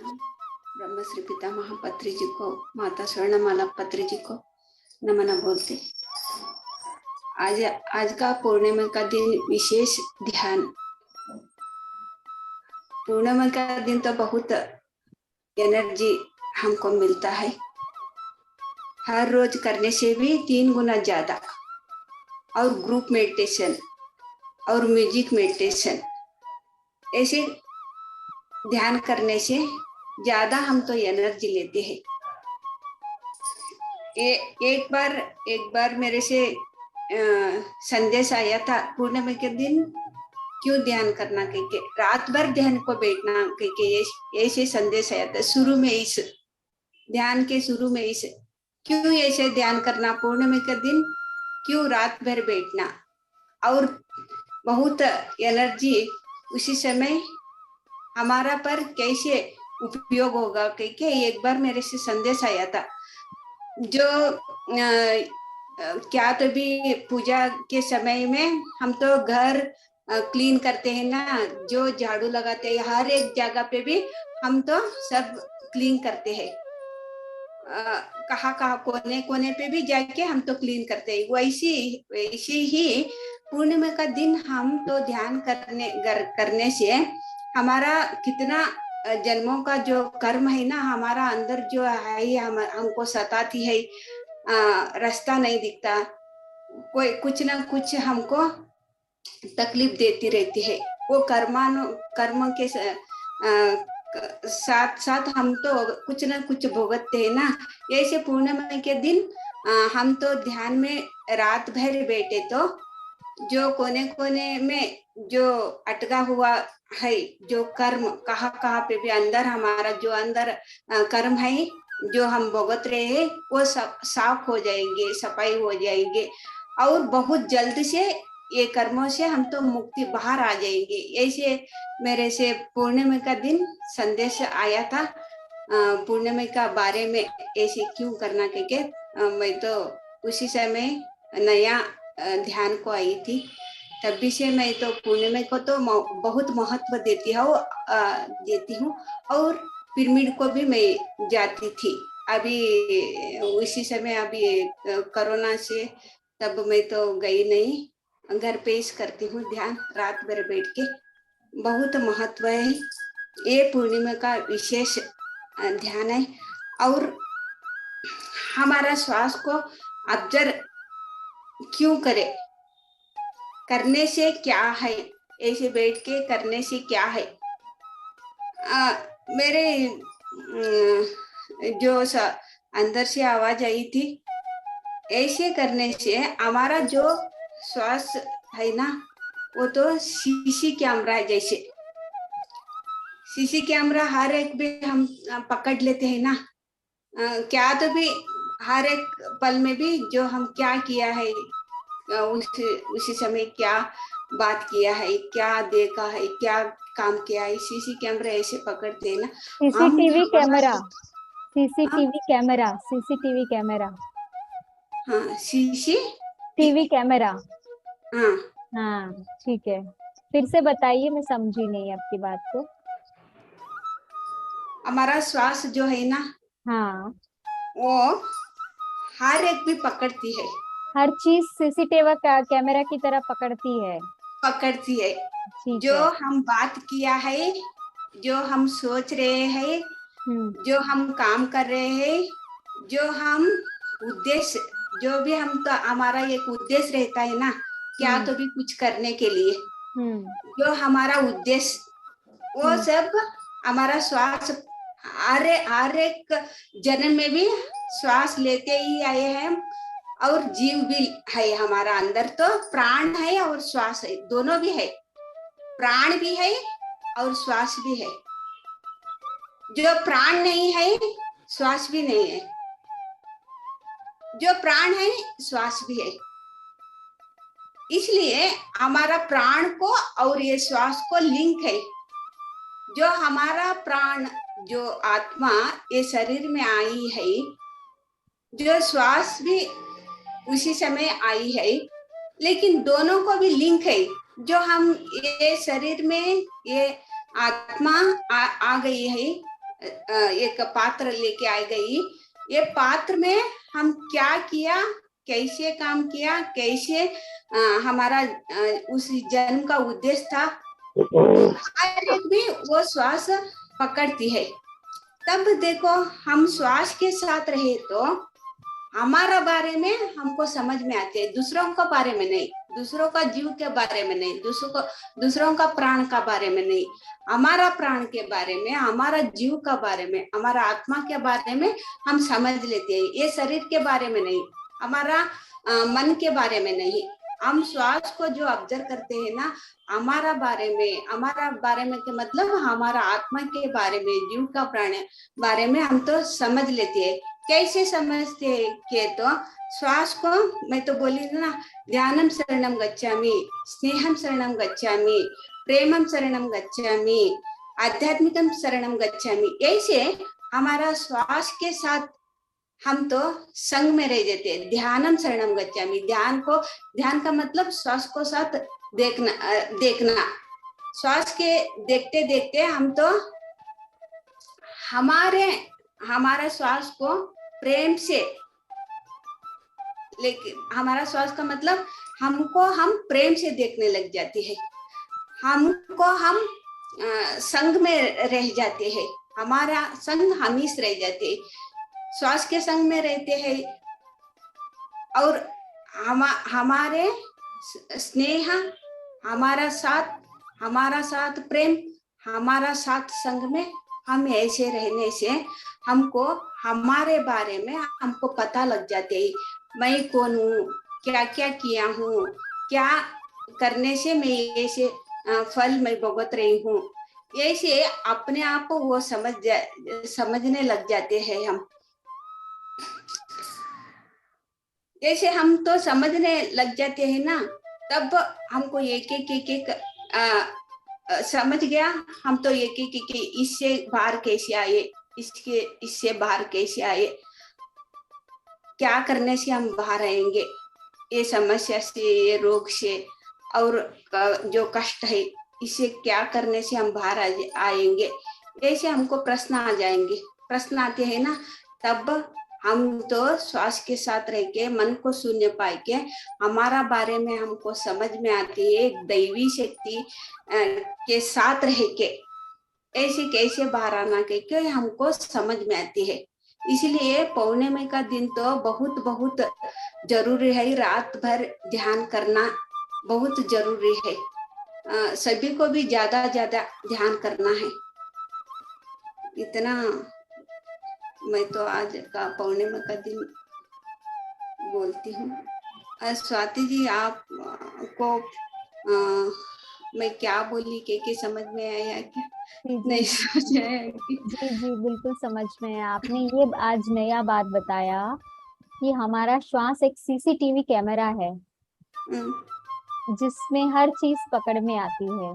ब्रह्मश्री पितामह पत्री जी को, माता स्वर्णमाला पत्री जी को नमन बोलते। आज आज का पूर्णिमा का दिन विशेष ध्यान। पूर्णिमा का दिन तो बहुत एनर्जी हमको मिलता है, हर रोज करने से भी 3 गुना ज्यादा। और ग्रुप मेडिटेशन और म्यूजिक मेडिटेशन, ऐसे ध्यान करने से ज्यादा हम तो एनर्जी लेते हैं। एक बार मेरे से संदेश आया था, पूर्णिमा के दिन क्यों ध्यान करना कह के, रात भर ध्यान को बैठना कह के ऐसे संदेश आया था। शुरू में इस ध्यान के शुरू में इस क्यों ऐसे ध्यान करना, पूर्णिमा के दिन क्यों रात भर बैठना, और बहुत एनर्जी उसी समय हमारा पर कैसे उपयोग होगा कह के एक बार मेरे से संदेश आया था। जो क्या तो भी पूजा के समय में हम तो घर क्लीन करते हैं ना, जो झाड़ू लगाते हैं हर एक जगह पे भी हम तो सब क्लीन करते हैं। कहाँ कोने कोने पे भी जाके हम तो क्लीन करते हैं। वैसे ही पूर्णिमा का दिन हम तो ध्यान करने से हमारा कितना जन्मों का जो कर्म है ना, हमारा अंदर जो है हमको सताती है, रास्ता नहीं दिखता, कोई कुछ ना कुछ हमको तकलीफ देती रहती है। वो कर्म के साथ साथ हम तो कुछ ना कुछ भुगतते हैं ना। ऐसे पूर्णिमा के दिन हम तो ध्यान में रात भर बैठे तो जो कोने कोने में जो अटका हुआ है जो कर्म, कहाँ पे भी अंदर हमारा जो अंदर कर्म है जो हम भुगत रहे हैं, वो सब साफ हो जाएंगे, सफाई हो जाएंगे, और बहुत जल्द से ये कर्मों से हम तो मुक्ति बाहर आ जाएंगे। ऐसे मेरे से पूर्णिमा का दिन संदेश आया था। पूर्णिमा का बारे में ऐसे क्यों करना कह मैं तो उसी समय नया ध्यान को आई थी। तभी से मैं तो पूर्णिमा को तो बहुत महत्व देती हूँ और पिरामिड को भी मैं जाती थी। अभी उसी समय अभी कोरोना से तब मैं तो गई नहीं, घर पे ही करती हूँ ध्यान रात भर बैठ के। बहुत महत्व है ये पूर्णिमा का विशेष ध्यान है। और हमारा श्वास को ऑब्जर्व क्यों करे, करने से क्या है, ऐसे बैठ के करने से क्या है। मेरे जो अंदर से आवाज आई थी, ऐसे करने से हमारा जो श्वास है ना, वो तो सीसी कैमरा है। जैसे सीसी कैमरा हर एक भी हम पकड़ लेते हैं ना, क्या तो भी हर एक पल में भी जो हम क्या किया है, उसी समय क्या बात किया है, क्या देखा है, क्या काम किया है, सीसी कैमरा ऐसे पकड़ते हैं ना हम। CCTV camera, CCTV camera, CCTV camera, हाँ सीसी टीवी कैमरा। हाँ हाँ ठीक है, फिर से बताइए, मैं समझी नहीं आपकी बात को। हमारा श्वास जो है ना, हाँ, वो हर एक भी पकड़ती है, हर चीज सीसीटीवी कैमरा की तरह पकड़ती है। पकड़ती है। ठीक जो है। हम बात किया है, जो हम सोच रहे हैं, हम्म। जो हम काम कर रहे हैं, जो हम उद्देश्य, जो भी हम तो हमारा एक उद्देश्य रहता है ना, क्या हम्म। तो भी कुछ करने के लिए हम्म। जो हमारा उद्देश्य, वो हम्म। सब हमारा श्वास हर एक जन्म में भी श्वास लेते ही आए हैं। और जीव भी है हमारा अंदर, तो प्राण है और श्वास है, दोनों भी है, प्राण भी है और श्वास भी है। जो प्राण नहीं है श्वास भी नहीं है, जो प्राण है श्वास भी है। इसलिए हमारा प्राण को और ये श्वास को लिंक है। जो हमारा प्राण, जो आत्मा ये शरीर में आई है, जो श्वास भी उसी समय आई है, लेकिन दोनों को भी लिंक है। जो हम ये शरीर में ये आत्मा आ गई है, एक पात्र लेके आ गई। ये पात्र में हम क्या किया, कैसे काम किया, कैसे हमारा उस जन्म का उद्देश्य था, हर एक भी वो श्वास पकड़ती है। तब देखो हम श्वास के साथ रहे तो हमारा बारे में हमको समझ में आते हैं, दूसरों के बारे में नहीं, दूसरों का जीव के बारे में नहीं, दूसरों का प्राण का बारे में नहीं, हमारा प्राण के बारे में, हमारा जीव का बारे में, हमारा आत्मा के बारे में हम समझ लेते हैं। ये शरीर के बारे में नहीं, हमारा मन के बारे में नहीं। हम श्वास को जो ऑब्जर्व करते हैं ना, हमारा बारे में के मतलब हमारा आत्मा के बारे में, जीव का प्राण बारे में हम तो समझ लेते हैं। कैसे समझते हैं के तो श्वास को मैं तो बोली ना, ध्यानम शरणम गच्छामि, स्नेहम शरणम गच्छामि, प्रेमम शरणम गच्छामि, आध्यात्मिकम शरणम गच्छामि। ऐसे हमारा श्वास के साथ हम तो संग में रह जाते हैं। ध्यानम शरणम गच्छामि, ध्यान का मतलब श्वास को साथ देखना। श्वास के देखते देखते हम तो हमारा श्वास को प्रेम से, लेकिन हमारा श्वास का मतलब हमको हम प्रेम से देखने लग जाते हैं, हमको हम संग में रह जाते हैं, हमारा संग हमीश रह जाते हैं, श्वास के संग में रहते हैं। और हमारे स्नेह, हमारा साथ प्रेम, हमारा साथ संग में हम ऐसे रहने से हमको हमारे बारे में हमको पता लग जाते है। मैं कौन हूँ, क्या क्या किया हूँ, क्या करने से मैं ऐसे फल मैं भुगत रही हूँ, ऐसे अपने आप को वो समझने लग जाते हैं हम। जैसे हम तो समझने लग जाते हैं ना, तब हमको एक समझ गया, हम तो एक इससे बाहर कैसे आए, इससे बाहर कैसे आए, क्या करने से हम बाहर आएंगे, ये समस्या से, ये रोग से, और जो कष्ट है इसे क्या करने से हम बाहर आएंगे। ऐसे हमको प्रश्न आ जाएंगे, प्रश्न आते हैं ना, तब हम तो श्वास के साथ रह के मन को शून्य पाए के हमारा बारे में हमको समझ में आती है। एक दैवी शक्ति के साथ रह के ऐसे कैसे बाहर आना के हमको समझ में आती है। इसलिए पौर्णिमा का दिन तो बहुत बहुत जरूरी है, रात भर ध्यान करना बहुत जरूरी है। सभी को भी ज्यादा ध्यान करना है। इतना मैं तो आज का पौर्णिमा का दिन बोलती हूँ। स्वाति जी, आपको मैं क्या बोली के समझ में आया क्या? जी नहीं जी समझ आया कि? जी जी बिल्कुल समझ में है। आपने ये आज नया बात बताया कि हमारा श्वास एक सीसीटीवी कैमरा है जिसमें हर चीज पकड़ में आती है।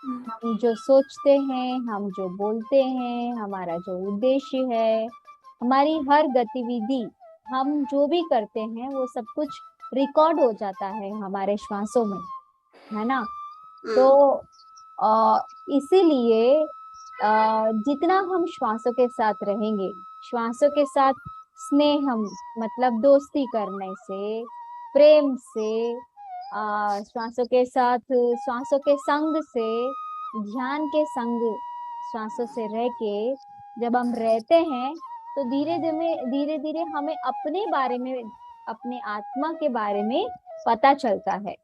हम जो सोचते हैं, हम जो बोलते हैं, हमारा जो उद्देश्य है, हमारी हर गतिविधि, हम जो भी करते हैं वो सब कुछ रिकॉर्ड हो जाता है हमारे श्वासों में, है ना। तो इसीलिए जितना हम श्वासों के साथ रहेंगे, श्वासों के साथ स्नेह मतलब दोस्ती करने से, प्रेम से, श्वासों के साथ, श्वासों के संग से, ध्यान के संग श्वासों से रह के जब हम रहते हैं तो धीरे धीरे हमें अपने बारे में, अपने आत्मा के बारे में पता चलता है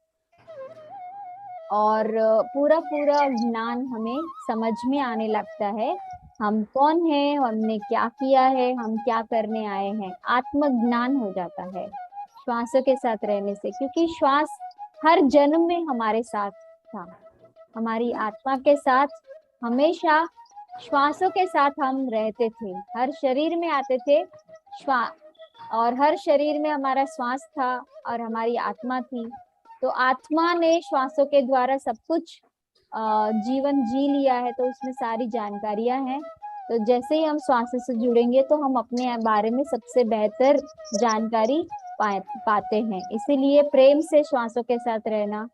और पूरा पूरा ज्ञान हमें समझ में आने लगता है। हम कौन है, हमने क्या किया है, हम क्या करने आए हैं, आत्मज्ञान हो जाता है श्वासों के साथ रहने से। क्योंकि श्वास हर जन्म में हमारे साथ था, हमारी आत्मा के साथ हमेशा श्वासों के साथ हम रहते थे, हर शरीर में आते थे और हर शरीर में हमारा श्वास था और हमारी आत्मा थी। तो आत्मा ने श्वासों के द्वारा सब कुछ जीवन जी लिया है, तो उसमें सारी जानकारियां हैं। तो जैसे ही हम श्वासों से जुड़ेंगे तो हम अपने बारे में सबसे बेहतर जानकारी पाते हैं। इसीलिए प्रेम से श्वासों के साथ रहना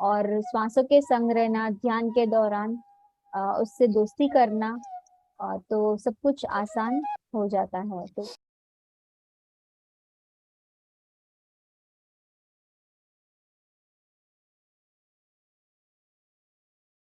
और श्वासों के संग रहना, ध्यान के दौरान उससे दोस्ती करना तो सब कुछ आसान हो जाता है। तो